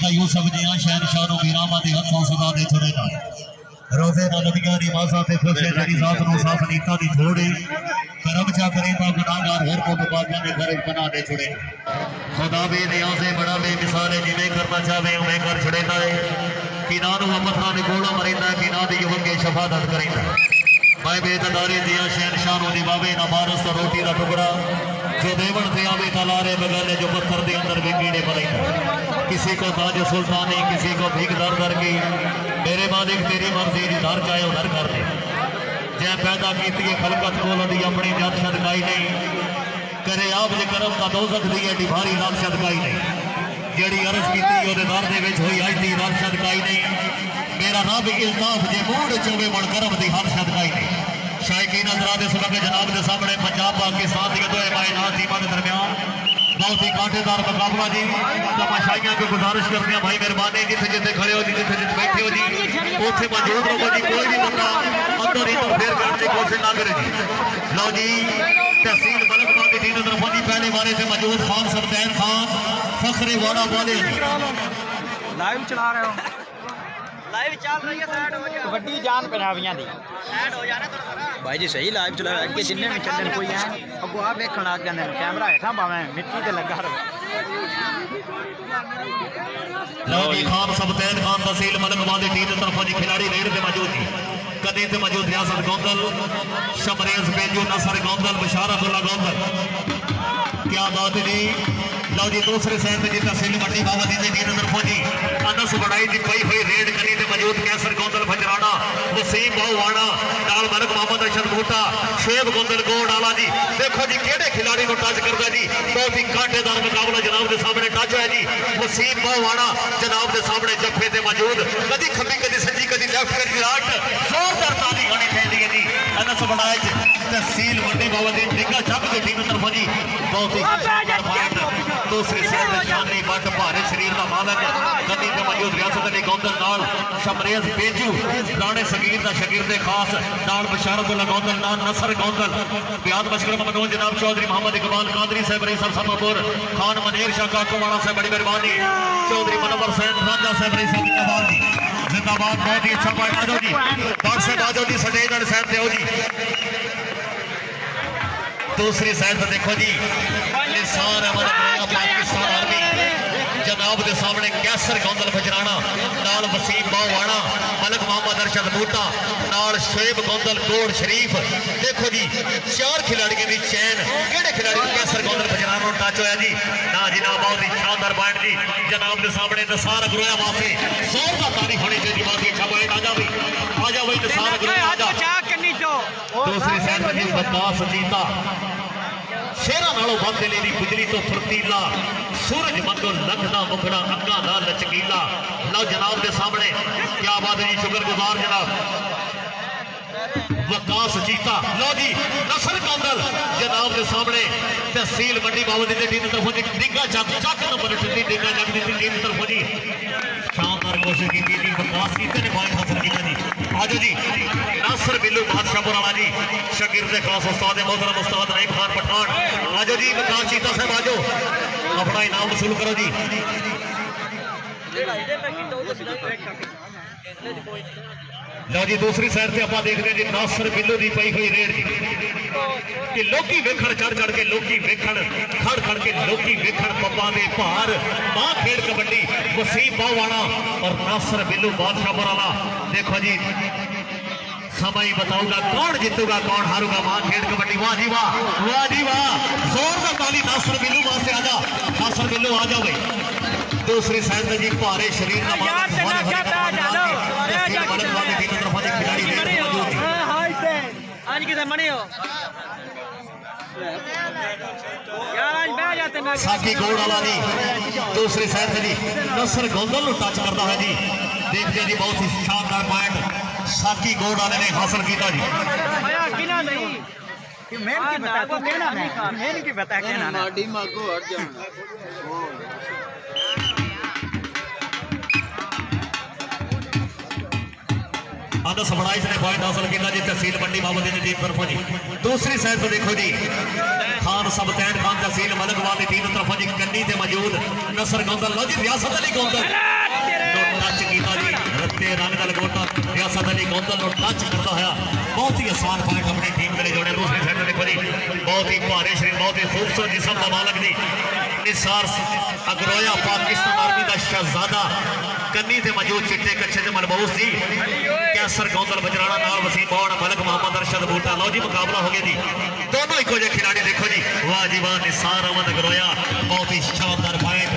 का यूसुफ जिया शहनशाह नो वीरामा दे हथों सदा दे छुड़ेगा रोजे ना नबियां दी मासा ते खुशे तेरी जात नो साफ नीता दी छोड़े करम चा करे ता गुनाहगार हर को बाजा ने घर बना दे छुड़े खुदा बे दिया से बड़ा बेमिसाल है जिवें करना चाहे उवें कर छुड़ेता है कि ना नु पत्थरां दे कोलों मरेंदा कि ना दी युवक के शफादत करेंदा मैं बेतदारी दिया शहनशाह नो दिवावे ना बारस रोटी दा टुकड़ा जो देवन से आवे तलारे बगल जो पत्थर के अंदर भी कीड़े पड़ेंगे किसी को ताज सुल्तानी किसी को भीख दर दर की मेरे मालिक तेरी मर्जी दी दर चाहे उधर कर दे जै पैदा की खलकत को दी अपनी जद सदकाई नहीं करे आप जे करम का दोजख दी एडी भारी रब सदकाई नहीं जेड़ी अर्ज की ओदे दर दे विच होई अज दी रब सदकाई नहीं मेरा रब इल्ताफ जे मूड चोवे मन करम दी हर सदकाई नहीं शायकीन हज़रात इस वक्त जनाब के सामने पंजाब पाकिस्तान की दो मायनात टीमों के दरमियान बहुत ही कांटेदार मुकाबला जी तमाशाइयों को गुजारिश करते हैं भाई मेहरबानी जिथे जिथे खड़े हो जी जिथे जिथे बैठे हो जी उसे मौजूद रहो जी कोई भी बंदा अंदर इंटरफेयर करने की कोशिश ना करे जी लो जी तहसील मलकवा की टीम तरफ जी पहले बारे से मौजूद खान सरदैन खान फखरे वाड़ा वाले लाइव चला रहे हो लाइव चल रही है साइड हो जा कबड्डी जान पंजाबियां दी साइड हो जाना थोड़ा भाई जी सही लाइव चला अगे जिन्ने भी चलन कोई है अगो आप देखण लग जांदे कैमरा हेठा भावें मिट्टी ते लगा रहे लो जी खान सबतैन खान तहसील मलकवा की टीम तरफ जी खिलाड़ी रेड पे मौजूद जी कदी ते मौजूद रियासत गौंदल शमरेज बेजू नसर गौंदल बशारतुल्लाह गौंदल क्या बात है जी लो जी दूसरे साइड पे जी तहसील मंडी बाबा दी टीम तरफ जी अनस बड़ाई दी पई हुई रेड करी ते मौजूद कैसर गौंदल फजराना वसीम बहुवाना नाल मलक मोहम्मद अशरफ बूटा शेब गौंदल गोड़ आला जी देखो जी केड़े खिलाड़ी को टच करदा जी बहुत ही कांटेदार मुकाबला जनाब के सामने टच है जी वसीम बहुवाना जनाब के सामने जफे ते मौजूद कदी खब्बी कदी सज्जी कदी लेफ्ट कदी राइट जोरदार ताली होनी चाहिए जी अनस बड़ाई तहसील मंडी बाबा दी निका छक की टीम तरफ जी बहुत ही दूसरी साइड शानी बट भारे शरीर का मालक गद्दी ते मौजूद रियासत अली गौंदल नाल शमरेज बेजू राणे सगीर दा शागिर्द खास नाल बशारतुल्लाह गौंदल नाल नसर गौंदल बियाद मशकूर मनोज जनाब चौधरी मोहम्मद इकबाल कादरी साहब रईस समापुर खान मनेर शाह काकोवाड़ा साहब बड़ी मेहरबानी चौधरी मनवर सैन राजा साहब रईस जिंदाबाद जी जिंदाबाद बहुत ही अच्छा पॉइंट आजो जी बादशाह बाजो जी स्टेज वाले साइड पे हो जी दूसरी साइड पर देखो जी निसार अहमद पाकिस्तान आर्मी जनाब के सामने कैसर गौंदल फजराना नाल वसीम बहुवाना मलक मोहम्मद अरशद बूटा नाल शेब गौंदल गोड़ शरीफ देखो जी चार खिलाड़ियों की चैन केड़े खिलाड़ी कैसर गौंदल फजराना टच होया जी ना जी ना बहुत ही शानदार पॉइंट जी जनाब के सामने नसार अग्रोया वास्ते 100 का तारीफ होनी चाहिए बहुत ही अच्छा पॉइंट आ जा भाई नसार अग्रोया आ जा दूसरी साइड पर जी वकास जीता शेरा नालों बंद लेनी बिजली तो फुर्तीला सूरज मंगो लखदा मुखड़ा अग्गा ना लचकीला लो जनाब के सामने क्या बात है जी शुक्रगुजार जनाब वकास जीता लो जी नसर गौंदल जनाब के सामने तहसील मंडी बाबा दी टीम तरफ जी निगा जग नंबर 28 निगा जग दी टीम तरफ जी शानदार कोशिश की थी वकास की ने पॉइंट हासिल किया जी आजो जी नासर बिल्लू बादशाहपुर वाला जी शागिर्द खास उस्ताद मोहतरम उस्ताद नईम खान पठान आजो जी वकास चीता साहब आजो अपना इनाम वसूल करो जी लो जी दूसरी साइड से आप देखते हैं जी नासर बिल्लू की पई हुई रेड कि लोकी वेखण चढ़ चढ़ के लोकी वेखण खड़ खड़ के लोकी वेखण पब्बा दे भार मां खेड़ कबड्डी वसीम बहुवाना और नासर बिल्लू बादशाहपुर वाला देखो जी समय बताऊंगा कौन जीतूगा कौन हारूगा मां खेड़ कबड्डी वाह जी वाह जोरदार ताली नासर बिल्लू वहां से आजा नासर बिल्लू आ जाओ भाई दूसरी साइड में जी भारे शरीर का साकी गोड़ वाला जी दूसरी साइड से जी नसर गौंदल टच करता है जी देखते हैं जी बहुत ही शानदार पॉइंट साकी गोड़ वाले ने हासिल किया जी आदर्श बड़ाई ने पॉइंट हासिल किया जी तहसील मंडी बाबा दी टीम तरफों जी दूसरी साइड पर देखो जी खान सबतैन खान तहसील मलकवा की टीम तरफों जी कन्नी ते मौजूद नसर गौंदल लो जी रियासत अली गौंदल ते रंग दा लंगोटा रियासत अली गौंदल नूं टच करता होया बहुत ही आसान पॉइंट अपनी टीम के लिए जोड़े। दूसरी साइड देखो जी बहुत ही भारी शरीर बहुत ही खूबसूरत जिस्म का मालक जी निसार अग्रोया पाकिस्तान आर्मी का शहजादा कन्नी से मौजूद चिट्टे कच्छे से मनबूस जी कैसर गौंदल बजराना नाल वसीम बौड़ मलक मोहम्मद अरशद बूटा। लो जी मुकाबला हो गया जी दोनों इको जे खिलाड़ी देखो जी वाह जी वाह निसार अहमद अग्रोया बहुत ही शानदार पॉइंट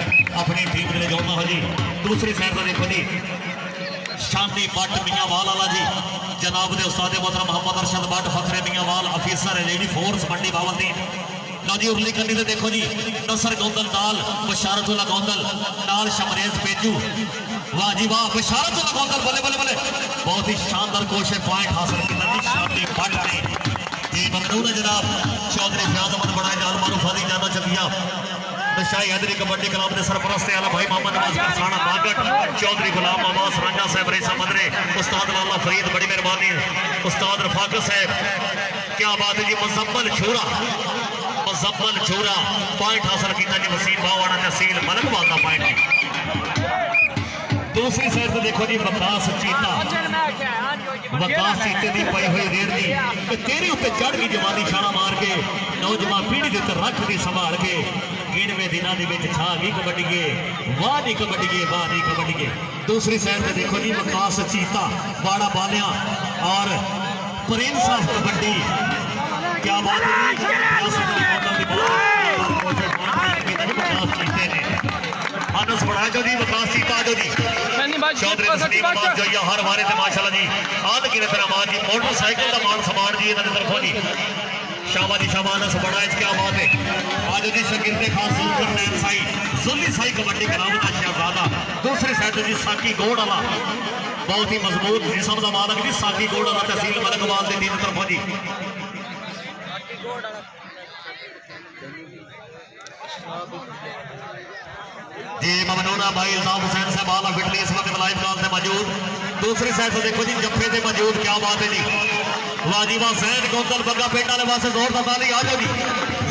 अपनी टीम के लिए जोड़ना हो जी। दूसरी साइड पर देखो जी शांति भट्ट मियांवाल वाला जी जनाब दे उस्ताद मोहतरम मोहम्मद अरशद भट्ट फखरे Mianwal officer lady force Mandi Bahauddin. लो जी उरली करनी तो देखो जी नसर गौंदल नाल बशारतुल्ला गौंदल नाल शमरेज पेजू वाह जी वाह बशारतुल्ला गौंदल बल्ले बल्ले बल्ले बहुत ही शानदार कोशिश पॉइंट हासिल किया जी शांति भट्ट ने जी ममनून है जनाब चौधरी फयाज अहमद बड़ा जान मारूफ अली जाना चकिया शाही हैदरी कबड्डी क्लब के सरपरस्त आला भाई मोहम्मद नवाज खाना बागट चौधरी गुलाम अब्बास रांझा साहब रेसा मदरे उस्ताद लाला फरीद बड़ी मेहरबानी उस्ताद रफाकत साहब क्या बात है जी मुजम्मल छोरा पॉइंट हासिल किया जी वसीम बावाना तहसील मलकवाल का पॉइंट। दूसरी साइड से देखो जी वकास चीता की पई हुई रेड दी तेरे उत्ते चढ़ गई जवानी छाला मार के नौजवान पीढ़ी के उत्ते रख दी संभाल के गिणवे दिनों के छा गई कबड्डीए वाह दी कबड्डीए। दूसरी साइड से देखो जी वकास चीता बाड़ा बालिया और प्रेम साहब कबड्डी क्या बात है मानस बढ़ाया जो जी वकास चीता जो जी चौधरी तस्लीम आबाद जो ये हर वारे थे माशाल्लाह जी आद की नजर आबाद जी मोटरसाइकिल का मान सम्मान जी इन्होंने तरफों जी शाबाजी शाबानस बड़ा क्या बात है आज जी शकीर्दे खास सुल्तान नैन साई सुल्ली साई कबड्डी ग्राम का शहजादा। दूसरी साइड जी साकी गोड़ वाला बहुत ही मजबूत जिस्म का मालक जी साकी गोड़ वाला तहसील मलकवाल की टीम तरफों जी जी ममनूना भाई इल्ताफ हुसैन साहब आला बिटली इस वक्त लाइव कॉल से मौजूद। दूसरी साइड से देखो जी जफ्फे से मौजूद क्या बात है जी वाजीबा जैन गौंदल बग्गा पेट वाले पास जोर ताली आ जाओ जी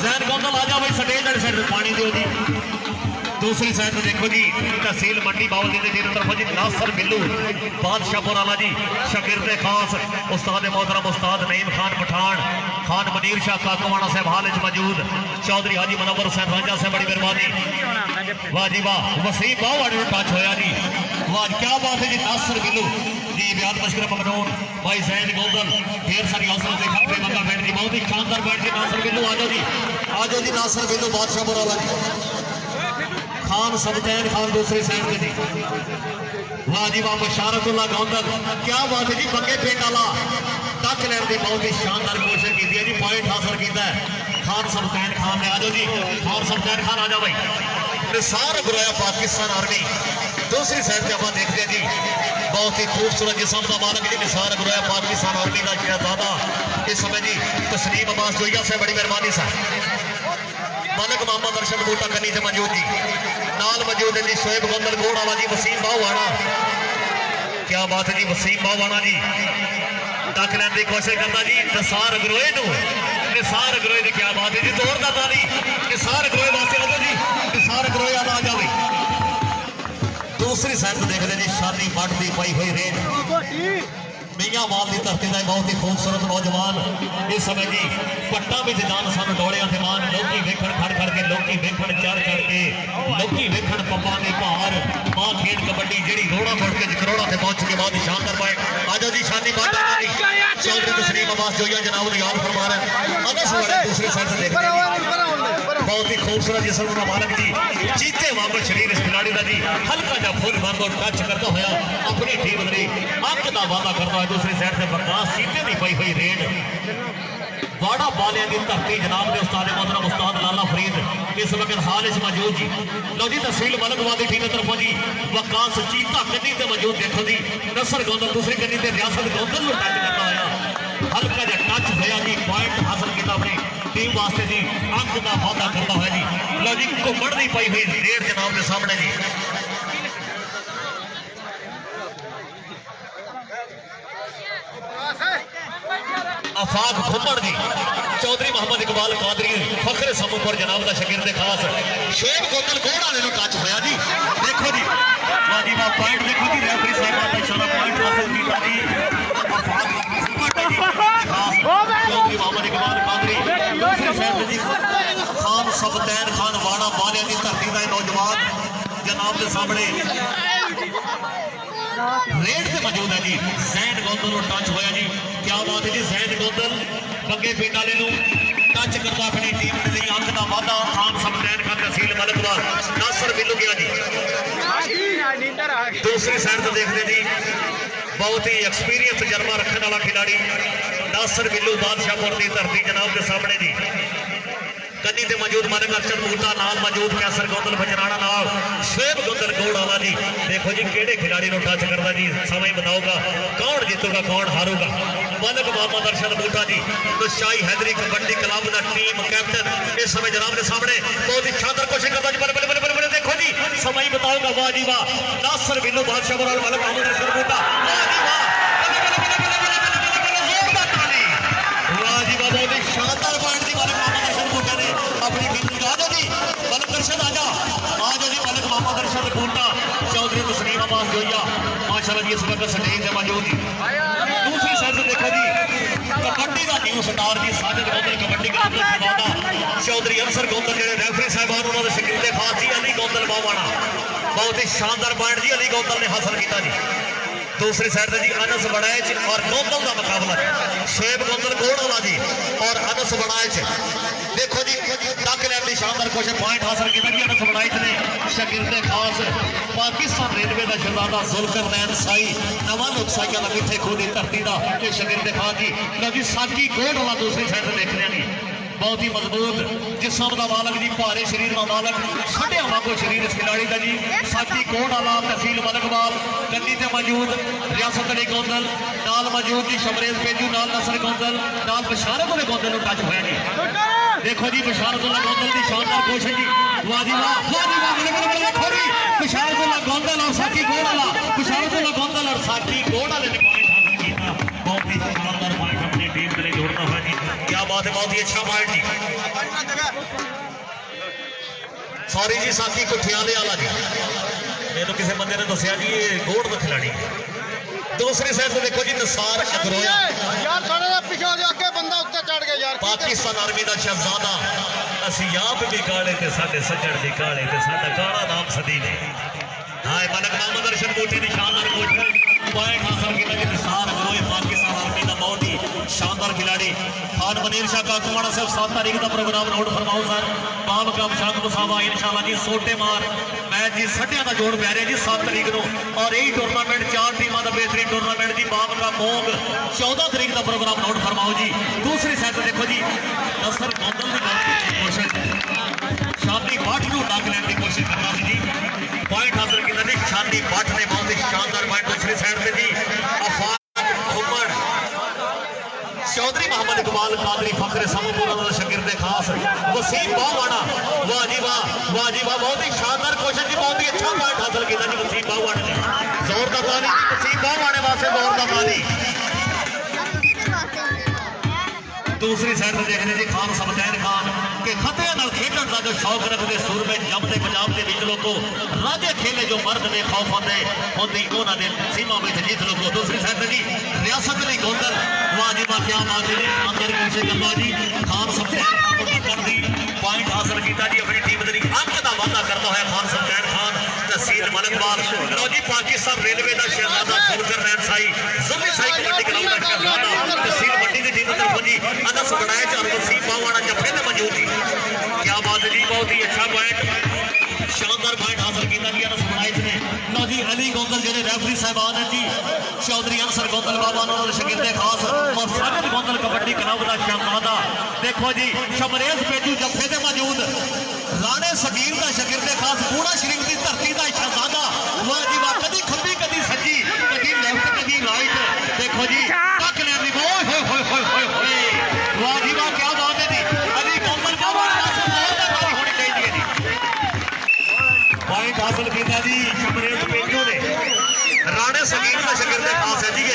जैन गौंदल आ जाओ भाई स्टेज वाली साइड पानी दो जी। दूसरी साइड से देखो जी तहसील मंडी बावली की तरफ जी नासर बिल्लू बादशाहपुर आला जी शकीर्दे खास उस्ताद मोहतरम उस्ताद नईम खान पठान खान मनीर शाह काकवाना साहब हाल मौजूद चौधरी हाजी मनोवर साहब रांझा साहब बड़ी मेहरबानी वाह जी वाह वसीम बावाड़े टच होया जी वाह क्या बात है जी नासर बिल्लू जी ब्याद मशकर ममनून भाई जैन गौंदल ढेर सारी हौसला देखा मक्का बैठ जी बहुत ही शानदार बैठ जी नासर बिल्लू आ जाओ जी नासर बिल्लू बादशाहपुर वाला खान सबतैन खान दूसरी साइड पे जी वाह जी वाह बशारतुल्ला गौंदल क्या बात है जी बग्गे पेट वाला टच लेने की बहुत ही शानदार कोशिश की है जी पॉइंट हासिल किया है खान सबतैन खान ने आ जाओ जी खान सबतैन खान आ जाओ भाई निसार गुराया पाकिस्तान आर्मी। दूसरी साइड पे आप देखते हैं जी बहुत ही खूबसूरत जिस्म का मालक जी निसार गुराया पाकिस्तान आर्मी का शहजादा इस समय जी तस्लीम अब्बास जोइया से बड़ी मेहरबानी साहब मलक मोहम्मद अरशद बूटा कनी से मौजूद जी नाल मौजूद है जी शोएब गौंदल गोड़ वाला जी वसीम बावाना क्या बात है जी वसीम बावाना जी टक लैन की कोशिश करता जी निसार अग्रोए की क्या बात है जी जोरदार ताली निसार अग्रोए वास्ते आ जी निसार अग्रोए आ जाओ। दूसरी साइड देखते जी शानी भट्ट की पाई हुई रेड मियांवाल की धरती का बहुत ही खूबसूरत नौजवान इस समय जी पट्टा में जान सन डोलिया से मान लोकी वेखण खड़ खड़ के लोकी वेखण चढ़ चढ़ के लोकी वेखण पप्पा ने भार मां खेल कबड्डी जेड़ी रोड़ा मुड़ के करोड़ा से पहुंच के बहुत ही शानदार पाए आज जी शानी बात चौधरी तस्लीम अब्बास जोइया जनाब याद फरमा रहे दूसरी साइड से देखते बहुत ही खूबसूरत जिस्म का मालक जी चीते वापस शरीर इस खिलाड़ी का जी हल्का जा फुल बंद और टच करता हुआ अपनी टीम ने अंक का वादा करता है। दूसरी साइड से बकवास सीटे नहीं पई हुई रेड वाड़ा बालिया की धरती जनाब के उस्ताद मोहतरम उस्ताद लाला फरीद इस वक्त हाल मौजूद जी। लो जी तहसील मलकवाल की टीम की तरफों जी वकास चीता कन्नी से मौजूद देखो जी नसर गौंदल दूसरी कन्नी से रियासत गौंदल में टच करता हुआ हल्का जा टच होया जी पॉइंट हासिल किया अपनी टीम वास्ते जी अंक का वादा करता हुआ जी। लो जी घुमड़ नहीं पई हुई रेड जनाब के सामने जी आफाक घुमड़ जी चौधरी मोहम्मद इकबाल कादरी फखरे समूहपुर जनाब का शकीर्दे खास शोएब गौंदल गोड़ वाले टच होया जी देखो जी वाह पॉइंट देखो जी रेफरी साहब का इशारा पॉइंट जी चौधरी मोहम्मद इकबाल कादरी। दूसरी साइड जी खान सबतैन खान वाड़ा बालिया की धरती का नौजवान जनाब के सामने रेड से मौजूद है जी। जैन गोंदल टच होया जी, क्या बात है जी। जैन गोंदल बगे पिंड वाले टच करता अपनी टीम के लिए अंक का वाधा। खान सबतैन खान तहसील मलकवाल नासर मिल गया जी। दूसरी साइड तो देखते जी बहुत ही एक्सपीरियंस तजर्बा रखने वाला खिलाड़ी नासर बिल्लू बादशाहपुर की धरती जनाब के सामने जी। कन्नी ते मौजूद मालिक अरशद बूटा नाल मौजूद कैसर गोंदल बजराना नाल शेब गोंदल गोड़ वाला जी। देखो जी केड़े खिलाड़ी को टच करता जी, समय बताओगा कौन जीतूगा कौन हारूगा। मालिक मोहम्मद अरशद बूटा जी तो शाही हैदरी कबड्डी क्लब का टीम कैप्टन इस समय जनाब के सामने बहुत ही शानदार कोशिश करता जी। बल्ले बल्ले बल्ले देखो जी समय बताओगा। वाह जी वाह, नासर बिल्लू बादशाह और मालिक मोहम्मद अरशद बूटा। वाह जी वाह, वाह जी वाह, बहुत ही शानदार पॉइंट जी मालिक मोहम्मद अरशद बूटा ने अपनी टीम को। आजा जी मालिक अरशद आजा जी मालिक मोहम्मद अरशद बूटा चौधरी तस्लीम अब्बास जोइया माशाल्लाह जी इस वक्त स्टेज पे मौजूद जी। दूसरी साइड से देखो जी कबड्डी का न्यू स्टार जी साजिद गोंदल कबड्डी क्लब का खिलाड़ी चौधरी अंसर गोंदल जेडे रेफरी साहबान उन्होंने शकील खास जी अली गोंदल बावाना बहुत ही शानदार पॉइंट जी अली गोंदल ने हासिल किया जी। दूसरी साइड से जी अनस बड़ाइच और गोंदल का मुकाबला शेब गोंदल गोड़वाला जी और अनस बड़ाइच। देखो जी टक लैन की शानदार कोशिश पॉइंट हासिल किया जी अनस बड़ाइच ने शकील खास पाकिस्तान रेलवे का शहजादा जुल्करनैन साई नवा लोक साइया का मिठे खूह की धरती का शकील खास जी लो जी साकी गोड़वाला। दूसरी साइड से देख रहे हैं बहुत ही मजबूत जिस्म का मालक जी, भारे शरीर का मालक, छड़िया वागो शरीर इस खिलाड़ी का जी। साची कोट आला तहसील मलकवाल कन्नी ते मौजूद रियासत अली गोंदल नाल मौजूद जी शमरेज पेजू नाल नसर गोंदल नाल बशारत अली गोंदल टच होया जी। देखो जी बशारत अली गोंदल की शानदार कोशिश जी। वाह जी वाह, वाह जी वाह, देखो जी बशारत अली गोंदल और साकी कोट आला, बशारत अली गोंदल और साकी कोट आले ने पॉइंट हासिल किया। बहुत ही शानदार पॉइंट अपनी टीम के लिए जोड़ना हुआ जी। क्या बात है, बहुत ही अच्छा पॉइंट जी। सॉरी जी साकी कुठियाले वाला जी, मैंने किसी बंदे ने दसिया जी ये गोड़ का खिलाड़ी। दूसरी साइड से देखो जी निसार अगरोया यार थोड़ा सा पीछे हो जाओ, आगे बंदा उत्ते चढ़ गया यार। पाकिस्तान आर्मी का शहजादा असी आप भी काले ते साडे सज्जण भी काले ते साडा काला नाम सदी ने। हाय मालिक मोहम्मद अरशद बूटी ने शानदार कोशिश पॉइंट हासिल किया जी। निसार अगरोया पाकिस्तान आर्मी का बहुत ही शानदार खिलाड़ी। खान मनीर शाह का कुमाड़ा साहब 7 तारीख का प्रोग्राम नोट फरमाओ सर। बाब का शाह मुसावा इंशाल्लाह जी सोटे मार मैच जी सटिया का जोड़ पै रहा जी 7 तारीख को और यही टूर्नामेंट 4 टीमों का बेहतरीन टूर्नामेंट जी। बाब का मोग 14 तारीख का प्रोग्राम नोट फरमाओ जी। दूसरी साइड देखो जी नसर गोंदल की कोशिश शादी भट्ट को डक लैने की कोशिश करना जी। पॉइंट हासिल किया जी शादी भट्ट ने बहुत ही शानदार पॉइंट। दूसरी साइड से जी चौधरी मोहम्मद इकबाल कादरी फखरे समूह शगिर्द खास वसीम बावाना। वाह जी वाह, वाह जी वाह, बहुत ही शानदार कोशिश जी। बहुत ही अच्छा पॉइंट हासिल किया जी वसीम बावाने ने। जोर का ताली वसीम बावाने वास्ते, जोर का ताली। दूसरी साइड से देखने जी खान सबतैन खान के खतरे नाल खेडण का जो शौक रखते सूरमे जमते पंजाब के बीच लोगों राजे खेले जो मर्द में खौफ होते होती उन्होंने सीमा में जीत लोगों। दूसरी साइड से जी रियासत अली गोंदल। वाह जी वाह, क्या बात है अंदर कोशिश करना जी। खान सबतैन कर दी पॉइंट हासिल किया जी अपनी टीम के लिए अंक का वादा करता है खान सबतैन खान तहसील मलकवाल। लो जी पाकिस्तान रेलवे का शहजादा जुल्करनैन साई जमी साई कबड्डी क्लब का शहजादा तहसील मंडी की टीम तरफ जी अनस बड़ाइच और वसीम बावाना जफे में मौजूद जी। क्या बात है जी, बहुत ही अच्छा पॉइंट शानदार पॉइंट हासिल किया जी अनस बड़ाइच ने। लो जी अली गोंदल जेडे रेफरी साहबान है जी चौधरी अंसर गोंदल बाबा उन्होंने शगिर्दे खास और साजिद गोंदल कबड्डी क्लब का शहजादा। देखो जी शमरेज पेजू जफे में मौजूद राणे सगीर का शगिर्दे खास पूरा शरीफ की धरती का शहजादा। वाह जी वाह, कभी खब्बी कभी सज्जी कभी लेफ्ट कभी राइट। देखो जी टक लैन दी वाह जी वाह, क्या बात है जी। अली गोंदल का होनी चाहिए जी। पॉइंट हासिल किया जी शमरेज पेजू ने। राणे सगीर का शगिर्दे खास है जी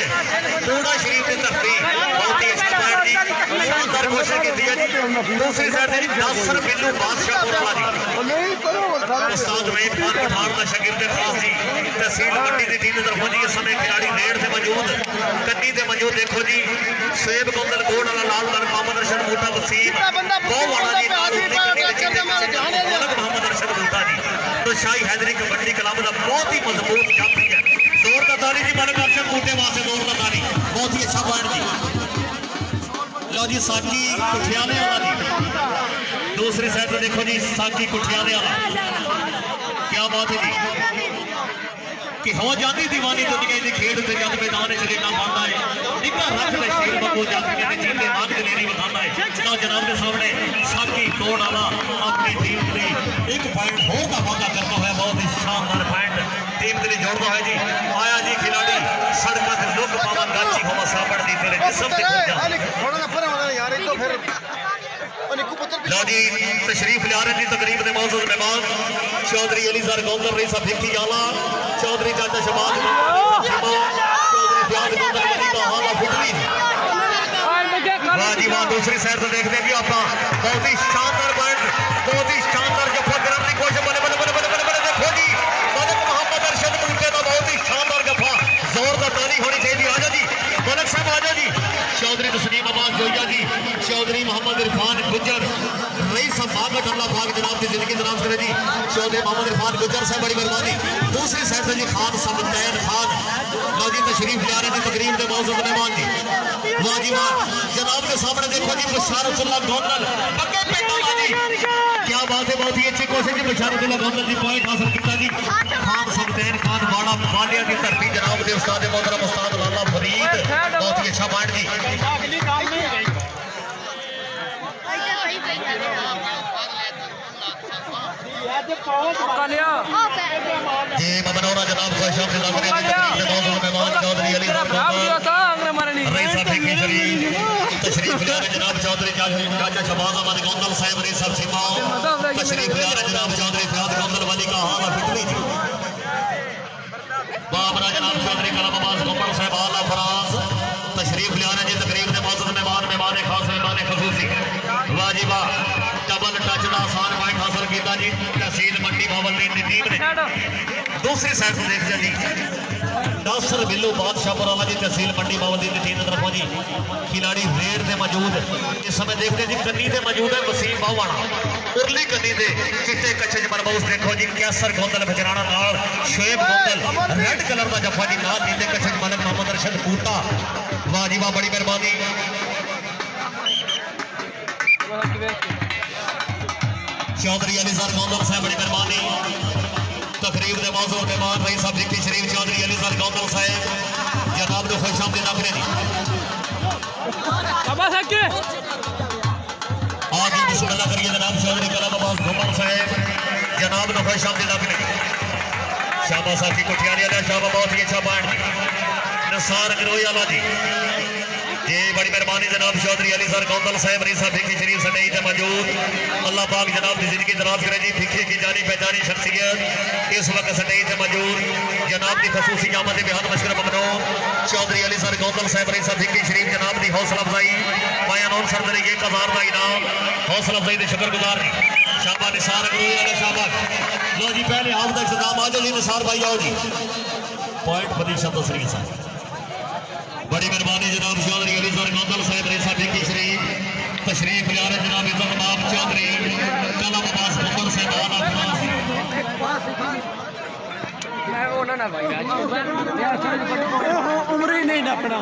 पूरा शरीफ की धरती। बहुत ही अच्छा पॉइंट जी, शानदार कोशिश की है जी। दूसरी साइड नासर बिल्लू बादशाहपुर वाला जी। उस्ताद रहीम खान पठान का शागिर्द खास जी तहसील मंडी की टीम तरफों जी इस समय खिलाड़ी नेड़ से मौजूद कन्नी से मौजूद देखो जी शोएब गोंदल गोड़ वाला लाल लाल मोहम्मद अरशद बूटा वसीम बहुवाड़ा जी मोहम्मद अरशद बूटा जी तो शाही हैदरी कबड्डी क्लब का बहुत ही मजबूत जाती है दौड़ का ताली जी मलक अरशद बूटे वास्ते दौड़ का ताली बहुत ही अच्छा पॉइंट जी लो जी साकी कुठियाले वाला जी दूसरी साइड पे देखो जी साकी कुठियाले वाला क्या बात है जी कि हो जाती दीवानी दुनिया की खेड से जब मैदान च गेड़ा बनता है निका रख ले शेर बगो जब कहते जीते मांग लेनी बताता है तो जनाब के सामने साकी दौड़ वाला अपनी टीम के लिए एक पॉइंट होर का वादा करता हुआ बहुत ही शानदार पॉइंट टीम के लिए जोड़ता है जी आया जी खिलाड़ी सड़क से लुक पावन गाची हो सापड़ दी तेरे जिस्म से थोड़ा ना फर्क होना यार एक तो फिर लो जी तशरीफ लिया रहे जी तकरीब के मौजूद मेहमान चौधरी अली सर गौंदल रही साहब फिक्की आला चौधरी चाचा शबाज चौधरी प्याज गौंदल अली का हाला फुटरी वाह जी वाह दूसरी साइड से देखते हैं जी आप बहुत ही शानदार पॉइंट बहुत ही शानदार जफा करने की कोशिश बने बने बने बने बने बने देखो जी मलक मोहम्मद अरशद बूटे का बहुत ही शानदार जफा जोरदार ताली होनी चाहिए आजा जी मलक साहब आजा जी चौधरी तस्लीम अब्बास जोया जी चौधरी मोहम्मद इरफान गुज्जर रईस बागट अल्लाह पाक जनाब की जिंदगी दराज करे जी चौधरी मोहम्मद इरफान गुज्जर साहब बड़ी मेहरबानी दूसरी साइड से जी खान समतैन खान लो जी तशरीफ ले रहे हैं तकरीब के मौजूद मेहमान जी वाह जी वाह जनाब के सामने देखो जी बशारतुल्लाह गोंदल पक्के पेटा जी क्या बात है बहुत ही अच्छी कोशिश जी बशारतुल्लाह गोंदल जी पॉइंट हासिल किया जी खान समतैन खान बाड़ा बालिया की धरती जनाब के उस्ताद मोहतरम उस्ताद लाला फरीद बहुत ही अच्छा पॉइंट जी जी मनोरा जनाब खुश मेहमान चौधरी अली तशरीफ ले रहे जनाब चौधरी चाचा शबाज अहमद गोंदल साहब रही सब सीमा तशरीफ ले रहे जनाब चौधरी फयाद गोंदल वाली का हाल फिटली जी बाबरा जनाब चौधरी कलम अब्बास गोपड़ साहब आला फराज तशरीफ ले रहे जी तकरीब के मौजूद मेहमान मेहमान खास मेहमान खसूसी वाह जी वाह डबल टच का आसान पॉइंट हासिल किया जी तहसील मंडी बावलदीन की टीम ने दूसरी साइड से देखते जी नासर बिल्लू बादशाहपुर वाला जी तहसील मंडी बावलदीन की टीम की तरफों जी खिलाड़ी रेड से मौजूद इस समय देखते जी कन्नी से मौजूद है वसीम बावाना उरली कन्नी से चिट्टे कच्छे च मनमौस देखो जी कैसर गोंदल बजराना नाल शोएब गोंदल रेड कलर का जफा जी नाल नीले कच्छे च मलक मोहम्मद अरशद बूटा वाह जी वाह बड़ी मेहरबानी चौधरी अली सर गौंदल साहब बड़ी मेहरबानी तकरीब के मौजूद मेहमान रही साहब जिक्की शरीफ चौधरी अली सर गौंदल साहब जनाब को खुश आमदीद आखिर आज ही बिस्मिल्लाह करिए जनाब चौधरी कलम अब्बास घुमर साहब जनाब को खुश आमदीद आखिर शाबाश साथी कुठियाली वाला शाबाश बहुत ही अच्छा पॉइंट नसार गिरोही वाला जी जी बड़ी मेहरबानी जनाब चौधरी अली सर गौंदल साहब रही साहब फिक्की शरीफ सनई थे मौजूद अल्लाह पाक जनाब की जिंदगी दराज करे जी फिक्की की जानी पहचानी शख्सियत इस वक्त सनई थे मौजूद जनाब की खसूसी आमद बेहद मशरफ ममनून चौधरी अली सर गौंदल साहब रही साहब फिक्की शरीफ जनाब की हौसला अफजाई बयान सरदरी 1000 का इनाम हौसला अफजाई के शुक्रगुजार जी शाबाश निसार अगरोही वाले शाबाश लो जी पहले हाफ का इख्तिताम आ जाओ जी निसार भाई आओ जी पॉइंट प्रतिशत तस्वीर साहब बड़ी मेहरबानी जनाब चौधरी अली सर गौंदल साहब रेसा फिक्की शरीफ तशरीफ ले रहे जनाब इज्जत बाब चौधरी कलम अब्बास घुमर साहब आला फराज मैं ओना ना भाई उम्र ही नहीं अपना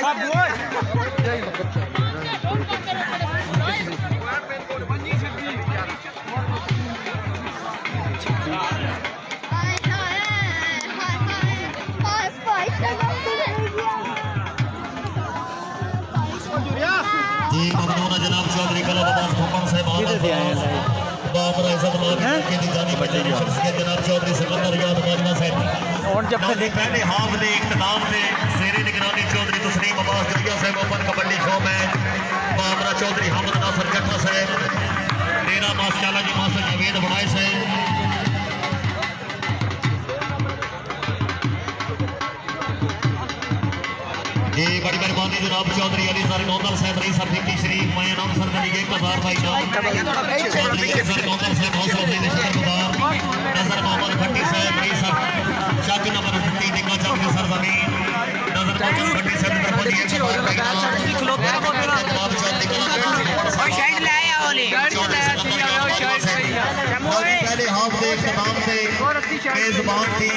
सब जी ममनून जनाब चौधरी कलम अब्बास घुमर साहब आला फराज बाबर इज्जत बाब की जानी पहचानी शख्सियत जनाब चौधरी सिकंदर याद बाजवा साहब और जब पहले हाफ के इख्तिताम से शेरे निगरानी चौधरी तस्लीम अब्बास जरिया साहब open kabaddi show match Babra Chaudhry Hamad Nasir Jatta साहब डेरा माशाला जी मास्टर जावेद बनाए साहब जी बड़ी मेहरबानी मेहरबानी जनाब चौधरी अली सर गौंदल साहब रही सब फिक्की शरीफ मैं नाम सर करी 1000 भाई चौधरी अली सर गौंदल साहब हौसला दे शुक्रगुजार नजर मोहम्मद भट्टी साहब रही सब शाक नंबर 3 डिगा चौधरी सर जमीन नजर मोहम्मद भट्टी साहब तरफ दिए जनाब चौधरी साइड ले आया ओले पहले हाफ के इख्तिताम से मेजबान थी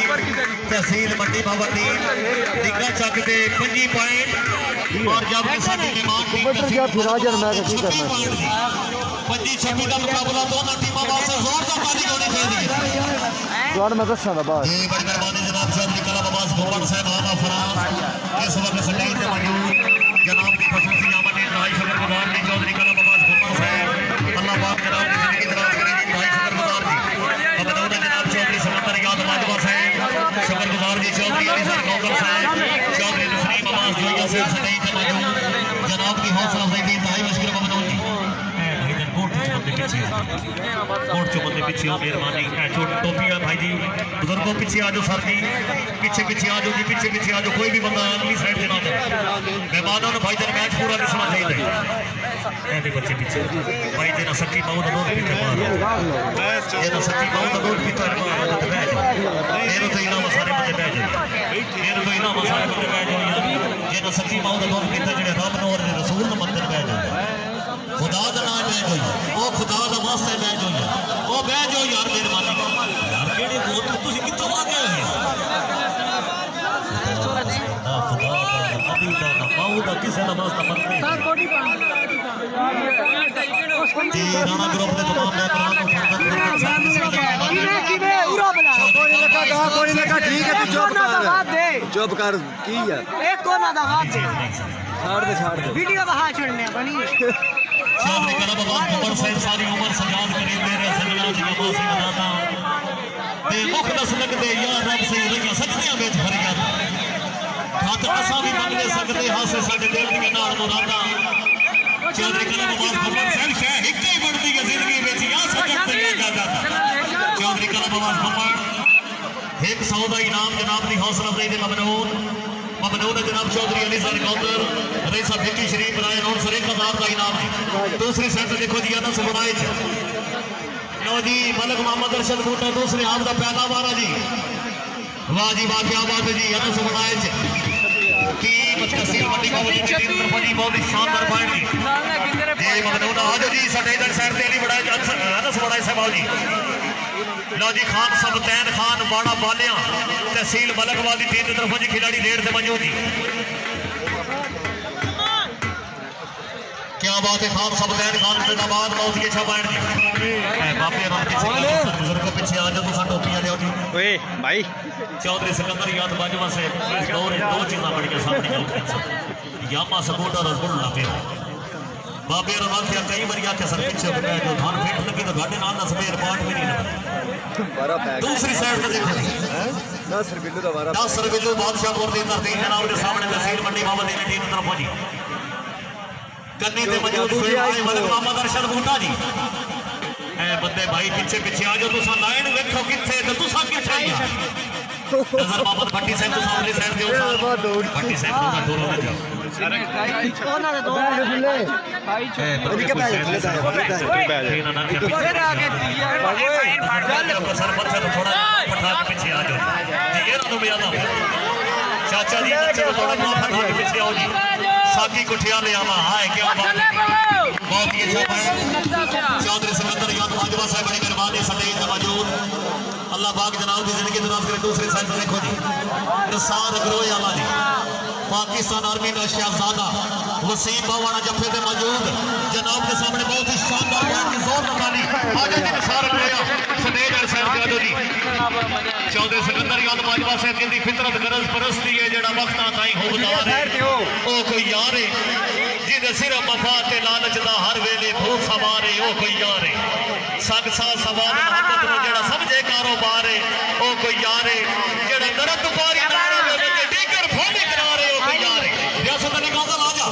तहसील मंडी भवनी डिगा चक दे 25 पॉइंट और जबकि साडी मेहमान टीम तहसील फिराजर मैच की करना 25-26 का मुकाबला दोनों टीमों वास्ते जोरदार ताली होनी चाहिए जोड़ में दसा दा बात जी बड़ी मेहरबानी जनाब चौधरी कलाम अब्बास भुट्टो साहब आला फराज इस वक्त सलीम में मौजूद जनाब की खसूसी आमद इंतहाई शुक्रगुजार ने चौधरी कलाम अब्बास भुट्टो साहब अल्लाह पाक जनाब की जिंदगी दराज करे इंतहाई शुक्रगुजार जी अब नौना जनाब चौधरी समंदर याद माजवा साहब शुक्रगुजार जी चौधरी अली सर गौंदल साहब चौधरी नसीम अब्बास जोया साहब सलीम में मौजूद जनाब की हौसला अफजाई इंतहाई मशकूर ममनून जी कोट चुकन के पीछे हो मेहरबानी टोपी है भाई जी बुजुर्गों पीछे आ जाओ सर जी पीछे पीछे आ जाओ जी पीछे पीछे आ जाओ कोई भी बंदा अगली साइड से ना जाए मेहमानों ने भाई जन मैच पूरा दिसना चाहिए ऐसे बच्चे पीछे भाई जी ना सच्ची माऊ का दूध पीते ये ना सच्ची माऊ का दूध पीता है मेरे तो इनाम सारे बंदे बह जाए मेरे तो इनाम सारे बंदे बह जाओ ये ना सच्ची माऊ का दूध पीता जेडे रब ने और रसूल ने मंदिर बह जाए खुदा का नाम बह जाओ ओ खुदा का वास्ते बह जाओ ओ बह जाओ यार मेहरबानी यार केड़े बहुत तुसी कित्थों आ गए हो खुदा का नबी का माऊ का किसे दा वास्ता मत नहीं जी राणा ग्रुप के तमाम मेंबरान को कोई लगा ठीक है तू चुप कर की यार एक कोना दा हाथ दे छाड़ दे वीडियो बाहर छोड़ने बनी चौधरी कलाम अब्बास भुट्टो साहब सारी उम्र सजाद करीब मेरे सजना दी अब्बास से दाता ते मुखलस लगदे यार रब से रहिया सकदियां विच फरियाद खात असा भी मंग ले सकदे हासे साडे दिल दी नाल मुरादा चौधरी कलाम अब्बास भुट्टो साहब शह एक ही बढ़दी है जिंदगी विच या सकत ते जाता चौधरी कलाम अब्बास भुट्टो 100 का इनाम जनाब की हौसला अफजाई दे ममनून जनाब चौधरी अली सर गौंदल रेसा फिक्की शरीफ बनाए और सर 1000 का इनाम है दूसरी साइड से देखो जी अनस बनाए लो जी मलिक मोहम्मद अरशद बूटा दूसरे हाथ का पैदावार है जी वाह जी वाह क्या बात है जी अनस बनाए की तहसील मंडी भवनी की टीम तरफ जी बहुत ही शानदार पॉइंट जी ममनून आ जाओ जी साडे इधर साइड ते अली बनाए अनस बनाए साहब जी लो जी खान सबतैन खान बाड़ा बालिया तहसील मलकवाल की टीम की तरफ जी खिलाड़ी देर से मौजूद जी क्या बात है खान सबतैन खान जिंदाबाद बहुत ही अच्छा पॉइंट जी बापे राम पीछे बुजुर्गों पीछे आ जाओ तो टोपियां ले जी ओए भाई चौधरी सिकंदर याद बाजवा से दो चीज़ां बड़ियां सामने यामा सकोटा रसगुल्ला पे बाबे रवान क्या कई बार आके सर पीछे जो धान फेंट लगी तो घाटे नाल ना सवेर पाठ भी नहीं लगा दूसरी साइड पे देखो नासर बिल्लू बादशाहपुर दी धरती जनाब के सामने तहसील मंडी बाबा दी टीम तरफ जी कन्नी ते मौजूद हुए मलिक मोहम्मद अरशद बूटा जी ए बंदे भाई पीछे पीछे आ जाओ तुसा लाइन देखो किथे ते तुसा किथे नजर मोहम्मद भट्टी साहब तुसा अगली साइड दे भट्टी साहब तुसा दूर हो जाओ कोना दे दो पीछे आ जाओ चाचा जी थोड़ा पीछे आओ जी साकी कुठिया ले आवा हाय क्या बहुत ही अच्छा चौधरी सिकंदर याद बाजवा साहब बड़ी मेहरबानी सटे मौजूद अल्लाह पाक जनाब की जिंदगी दराज करे दूसरी साइड से देखो जी निसार अग्रोही आला जी पाकिस्तान आर्मी का शहजादा वसीम बावाना जफे से मौजूद जनाब के सामने बहुत ही शानदार बैट की जोर निकाली आज जी निसार अग्रोही स्टेज और साइड पे दो जी चौधरी सिकंदर याद बाजवा साहब जिंदी फितरत गरज परस्ती है जेड़ा वक्तां ताई होबदार है ओ कोई यार है जिदे सिर वफा ते लालच दा हर वेले भूख सवारे ओ कोई यार है संग सा सवाल मोहब्बत नु जेड़ा समझे कारोबार है ओ कोई यार है जेड़ा दर्द पारी नारा दे बंदे डीकर फोड़ी करा रहे ओ कोई यार है रियासत अली गौंदल आ जा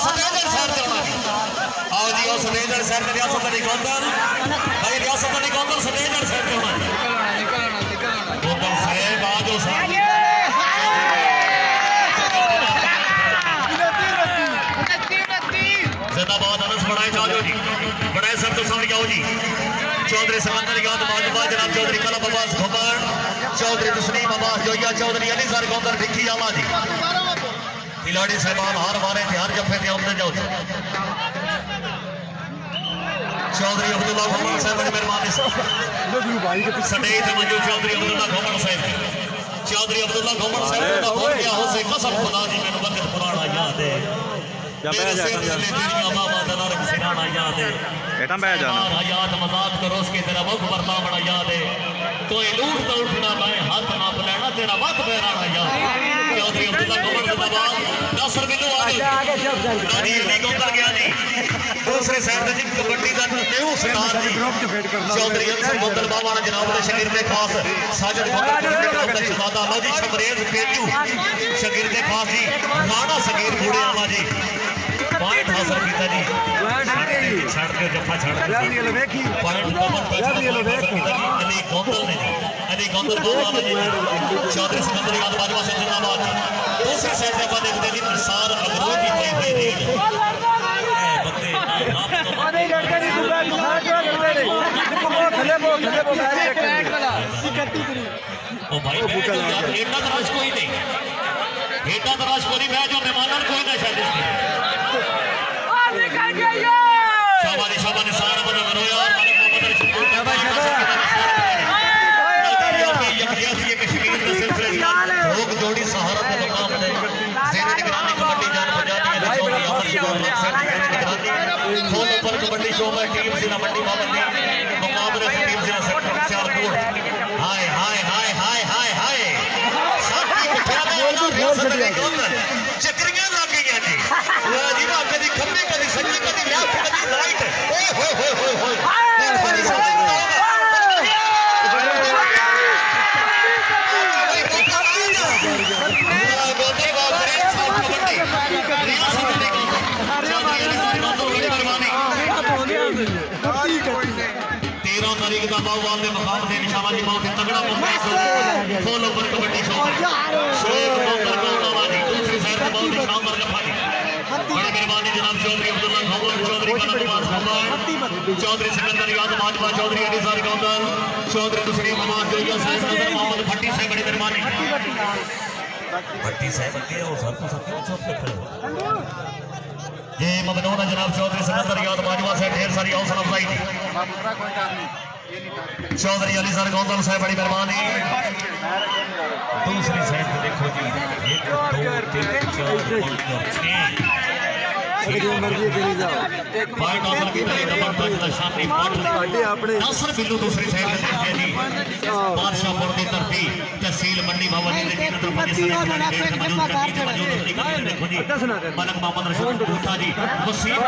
स्टेज सैर करना आओ जी ओ स्टेज सैर कर रियासत अली गौंदल भाई रियासत अली गौंदल स्टेज सैर करना गौंदल साहब आ जाओ साहब अब्बास जोइया चौधरी अली सर गौंदर भिखी आमा जी खिलाड़ी साहबान हार मारे थे हर जफे थे आमदे जाओ चौधरी अब्दुल्ला घुमन साहब बड़े मेहरबानी सदैव मौजूद चौधरी अब्दुल्ला घुमन साहब चौधरी अब्दुल्ला घुमन साहब का हो गया हो से कसम खुदा जी मैंने वक्त पुराना याद है मेरे से तेरी बाबा दा नरक सिराना याद है बेटा मैं जाना याद मजाक करो उसके तेरा मुख बरता बड़ा याद है कोई लूट तो उठना मैं हाथ ना पलेना तेरा वक्त बहराना याद चौधरी अब्दुल्ला घुमन जिंदाबाद नासर बिल्लू आगे नहीं उतर गया नहीं दूसरे साइड जी कबड्डी का न्यू स्टार जी चौधरी अनसर गोदल बाबा ने जनाब दे शागिर्द खास साजिद फकर शहजादा लो जी शमरेज पेजू शागिर्द खास जी राणा सगीर बूढ़े आवा जी पॉइंट हासिल किया जी छड़ के जफा छड़ पॉइंट अली गोदल ने जी अली गोदल बाबा जी चौधरी सिकंदर याद बाजवा से जिंदाबाद दूसरी साइड पे अपन देखते जी निसार अगरो की कोई हुई ओ भाई हेटा तराश कोई नहीं हेटा तराश कोई मैं जो मेहमान कोई ना शायद शाबाश शाबाश सारा बना करो यार लोग जोड़ी सहारा के मुकाम में जेने निगरानी कबड्डी जान बजाती है चौधरी अमर खोल पर कबड्डी शो में टीम जिला मंडी बाबंदी मुकाबले टीम जिला सेक्टर सियालकोट हाय हाय हाय हाय हाय हाय साथी उठा दे रियासत के गवर्नर चक्रियां लग गई जी वाह जी वाह कभी खंबे कभी सज्जे कभी लेफ्ट कभी राइट ओए होए होए होए बाहुवाल के मुकाबले निशाना जी बहुत तगड़ा फॉल ओवर कबड्डी शो दूसरी साइड से बहुत शानदार जफा जी बड़े मेहरबानी जनाब चौधरी अब्दुल्ला घोवर चौधरी चौधरी सिकंदर याद बाजवा चौधरी अली सर गौंदल चौधरी दूसरी नमाज जोइया साहब मोहम्मद भट्टी साहब बड़ी मेहरबानी भट्टी साहब के हो सर तो सब चुप खड़े ये मबनौना जनाब चौधरी सिकंदर याद बाजवा से ढेर सारी हौसला अफजाई थी चौधरी अली सर गौतम साहब बड़ी मेहरबानी दूसरी साइड पे देखो जी 1 2 3 4 5 हासिल की तरी नंबर 5 का शानदार पॉइंट नासर बिल्लू दूसरी साइड पे देखते जी बादशाहपुर की धरती तहसील मंडी भवन के तीन तरफ से मौजूद देखो जी मलक मोहम्मद रशीद भूटा जी वसीम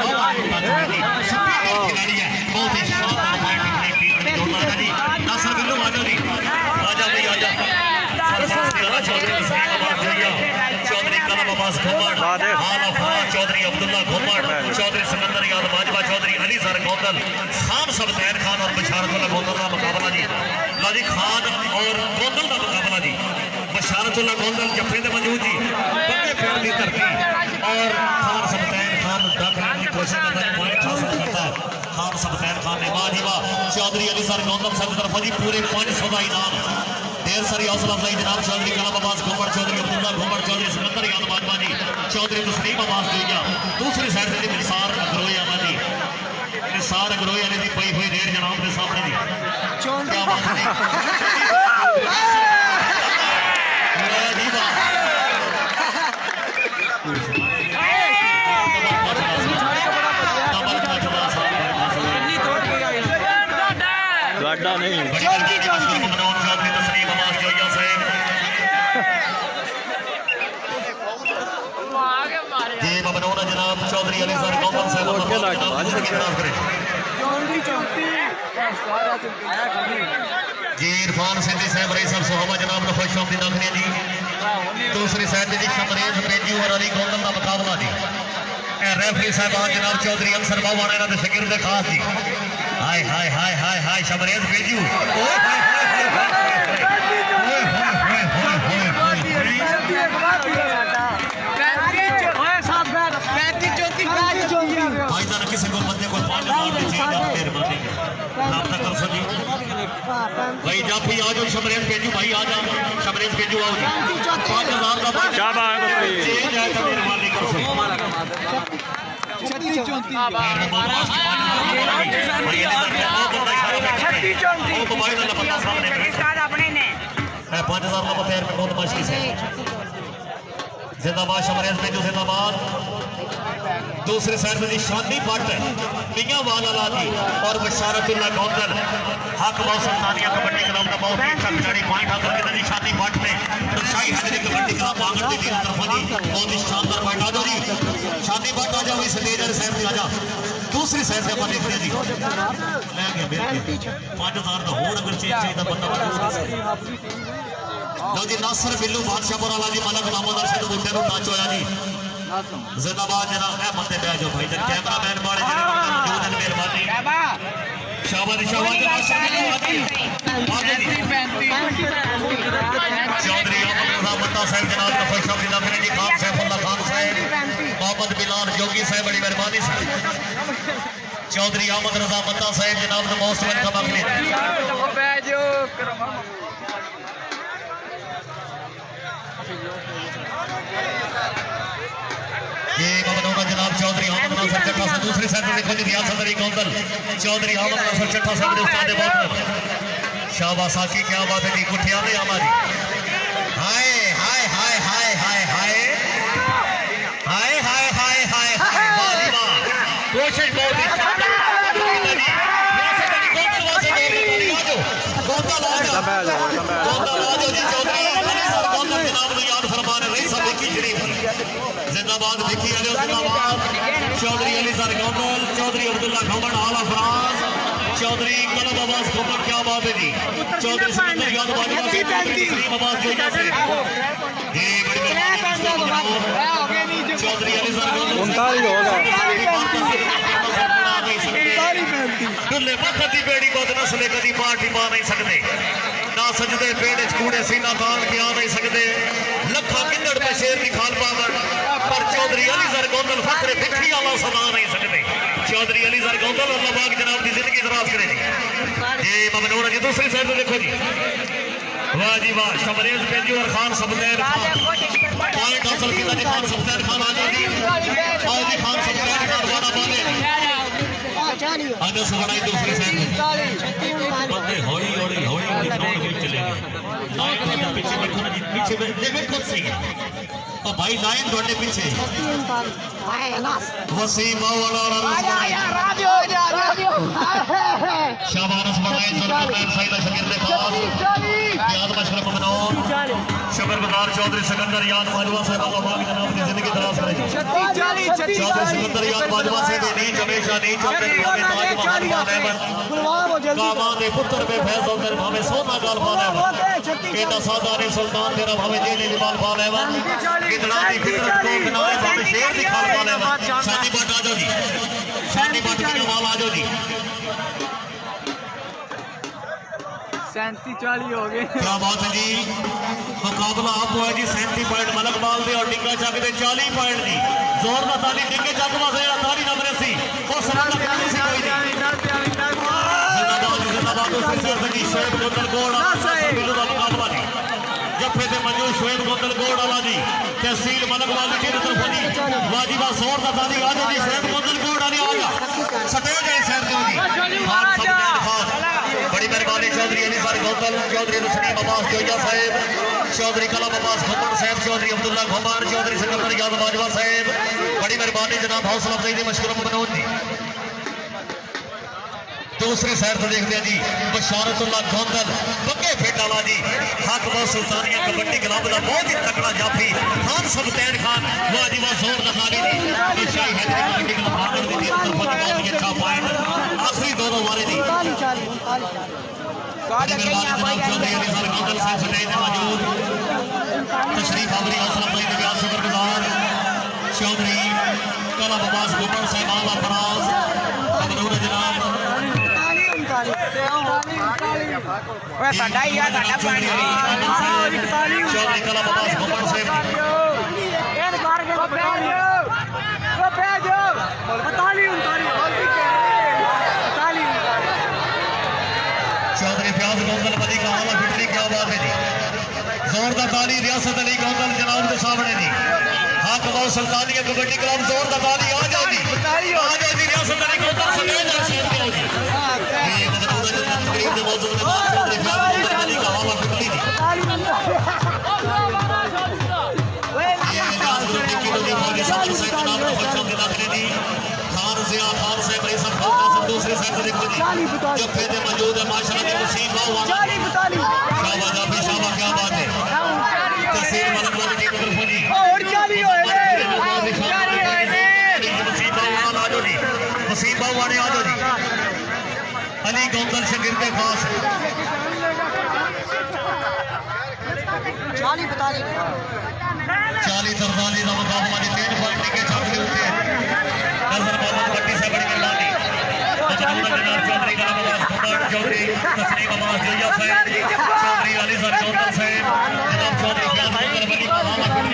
खिलाड़ी है बहुत ही शानदार पॉइंट जी नासर बिल्लू आजा जी आजा भाई आजा चौधरी कलम अब्बास घुमड़ चौधरी अब्दुल्ला घुमड़ चौधरी सिकंदर याद बाजवा चौधरी अली सर गौंदल खान सबतैन खान और बशारतुल्लाह गौंदल का मुकाबला जी ला जी खान और गौंदल का मुकाबला जी बशारतुल्लाह गौंदल जफे में मौजूद जी बड़े प्यार की धरती और खान सबतैन खान दाखिल की कोशिश करता है पॉइंट हासिल करता है खान सबतैन खान ने वाह जी वाह चौधरी अली सर गौंदल साहब की तरफ जी पूरे 500 का इनाम ढेर सारी हौसला अफजाई जनाब चौधरी कलम अब्बास घुमड़ चौधरी अब्दुल्ला घुमड़ चौधरी सिकंदर याद बाजवा जी चौधरी तस्लीम अब्बास जोइया दूसरी साइड से निसार अग्रोया जी निसार अग्रोया ने दी पई हुई ढेर जनाब के सामने जी क्या बात है जी वाह गाड़ा नहीं जनाब चौधरी अली सर गौतम साहब जी इरफान सिंधी साहब रही सब सोहबा जनाब ने खुश आमदी दाखिले जी दूसरी साइड जी शमरेज पेजू और अली गौतम का मुकाबला जी रेफरी साहब जनाब चौधरी अनसर बाबा ने शागिर्द खास जी हाय हाय हाय हाय हाय शमरेज पेजू किसी को बंदे को भाई जाफी आ जाओ शमरेज पेजू भाई आ जाओ समरेश के जो आओ जी 5000 का शाबाश बकरी चेंज है तो मेहरबानी कर सो है 5000 का पैर में बहुत मुश्किल से जिंदाबाद शमरेज में जो जिंदाबाद दूसरे साइड में निशानी पट मियां वाला लादी और बशारतुल्लाह गौंदल हक बहुत सुल्तानिया कबड्डी क्लब का बहुत अच्छा खिलाड़ी पॉइंट हासिल किया निशानी पट में शाही हैदरी कबड्डी क्लब आगड़ दी तीन तरफ जी बहुत ही शानदार पॉइंट आ जाओ जी शादी पट आ जाओ इस लेजर साइड में आ जा दूसरी साइड से अपन देखते जी ले गए मेरे 5000 का होड़ अगर चेंज चाहिए बंदा लो जी नासर बिल्लू बादशाहपुर वाला जी मलक नामोदार से बूटे नु टच होया जी जिंदाबाद जरा ए बंदे बैठ जाओ भाई कैमरामैन वाले जो मेहरबानी शाबाश शाबाश चौधरी अहमद साहब जनाब नफर शाह जिला जी खान सैफुल्लाह खान साहब मोहम्मद बिलाल जोगी साहब बड़ी मेहरबानी साहब चौधरी अहमद रजा मत्ता साहब जनाब मौसम का मकनी जनाब चौधरी अहमद नासर चट्टा से दूसरी साइड में देखो जी रियासत अली कौंदल चौधरी अहमद नासर चट्टा साहब ने उस्ताद बात शाबाश की क्या बात है जी कुठिया दे हमारी हाय हाय हाय हाय हाय हाय हाय हाय हाय हाय हाय वाह कोशिश बहुत जिंदाबाद विकी अली जिंदाबाद चौधरी अली सर गौंदल चौधरी अब्दुल्ला खमन आला फराज चौधरी कलम अब्बास खमन क्या बात है जी चौधरी सिकंदर याद बाजवा से करीम अब्बास जोजा से ये बड़ी मेहरबानी चौधरी अली सर गौंदल 39 होगा दुल्ले वक्त की बेड़ी बहुत नस्ले कदी पार्टी पा नहीं सकते ना सजदे पेड़ कूड़े सीना तान के आ नहीं सकते लखा किन्नड़ पे शेर की खाल पावन पर चौधरी अली सर गौंदल फखरे फिक्री आला सुना नहीं सकते चौधरी अली सर गौंदल और लबाग जनाब की जिंदगी दराज करे ये ममनून जी दूसरी साइड में देखो जी वाह जी वाह शमरेज पेंजू और खान सबलैन पॉइंट हासिल किया जी खान सबलैन खान आ जाओ जी आओ जी खान सबलैन खान वाला बाले आगे से बढ़ाई दूसरी साइड में बंदे हौली हौली हौली हौली ग्राउंड में चले गए लाइन थोड़ा पीछे देखो ना जी पीछे देखो खुद से और भाई लाइन थोड़े पीछे वसीम वाला शाबाश बढ़ाई जुल्फकार सईद शकीर ने खास याद मशरफ मनोर शुक्रगुजार चौधरी सिकंदर याद बाजवा साहब अल्लाह जनाब की जिंदगी दराज करे चौधरी सिकंदर याद बाजवा से नीच हमेशा नीच होते भावे ताज महान कामा दे पुत्र में फैज होकर भावे सोना गाल पाले केदा सादा ने सुल्तान तेरा भावे जेले जमाल पाले कितना दी फितरत को बनाए भावे शेर की खाल पाले शादी बट आ जाओ जी शादी बट के माल आ जाओ जी 37-40 हो गए क्या बात है जी मुकाबला आप हुआ जी 37 पॉइंट मलक बाल दे और डिग्गा चक दे 40 पॉइंट जी जोर का ताली डिग्गे चक वासे ताली नंबर सी और सलाम करनी सी कोई नहीं जिंदाबाद दूसरी साइड से जी शोएब गोंदल गोड़ बिल्लू का मुकाबला जी जफे से मंजूर शोएब गोंदल गोड़ वाला जी तहसील मलक वाली की तरफ जी वाजिबा जोर का ताली आ जाओ जी शोएब गोंदल गोड़ वाली आ जा सटे गए साइड से जी खान बड़ी मेहरबानी चौधरी अली सर गौतल चौधरी तस्लीम अब्बास जोजा साहब चौधरी कलम अब्बास खमन साहब चौधरी अब्दुल्ला खमान चौधरी सिकंदर याद बाजवा साहब बड़ी मेहरबानी जनाब हौसला अफजाई मशकूर मनोज जी दूसरी साइड से देखते हैं जी बशारतुल्लाह गौंदल बग्गे फेट वाला जी हक बहुत सुल्तानिया कबड्डी क्लब का बहुत ही तकड़ा जाफी खान सबलैन खान वाजिबा जोर का ताली दी शाही हैदरी कबड्डी क्लब भागड़ दी बहुत ही अच्छा पॉइंट आखिरी दोनों वाले जी चौधरी अली सर गौंदल साहब सटे ने मौजूद तशरीफ आवरी हौसला अफजाई ने ब्याज शुक्रगुजार चौधरी कलम अब्बास गुमर साहब आला फराज ममनून जनाब साडा ही आ साडा पानी चौधरी कलम अब्बास गुमर साहब एन बार के भेजो बताली चौधरी प्याज गौंदल बदी का आला फिटरी क्या बात है जी जोर रियासत अली गौतम जनाब के सामने जी हक बहुत सुल्तानिया कबड्डी क्लब जोर का ताली आ जाओ जी रियासत अली गौतम समेत शेर के जी ये मतलब जो तकरीब के मौजूद है अली का हवा टुकड़ी जी ये इजाज ग्रुप की टीम की सबसे से जनाब को बच्चों के दाखिले दी खान जिया खान से भाई सब सब दूसरे साइड से देखो जी जो फेदे मौजूद है माशाल्लाह के नसीब बावा शाबाश आप शाबाश क्या बात है तहसील मलक वाली टीम की तरफ जी और चाली होए ने वसीम बाबू ने आ जाओ जी अली गौतम शकीर के खास 40 तरदानी का मुकाबला जी 3 पॉइंट के छाप के ऊपर नजर मोहम्मद भट्टी से बड़ी लाली जनाब चौधरी का नवाज कुमार चौधरी तस्लीम अब्बास जोया फैन चौधरी अली सर चौधरी से जनाब चौधरी फैन करबली का हवा टुकड़ी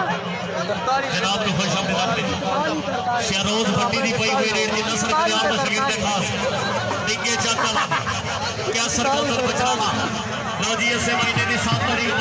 जनाब को खुश आमदीद शहरोज भट्टी की पई हुई रेट की नसर कल्याण शकीर के खास डिगे चाकला क्या सरकार बचरावा लो जी इस महीने की 7 तारीख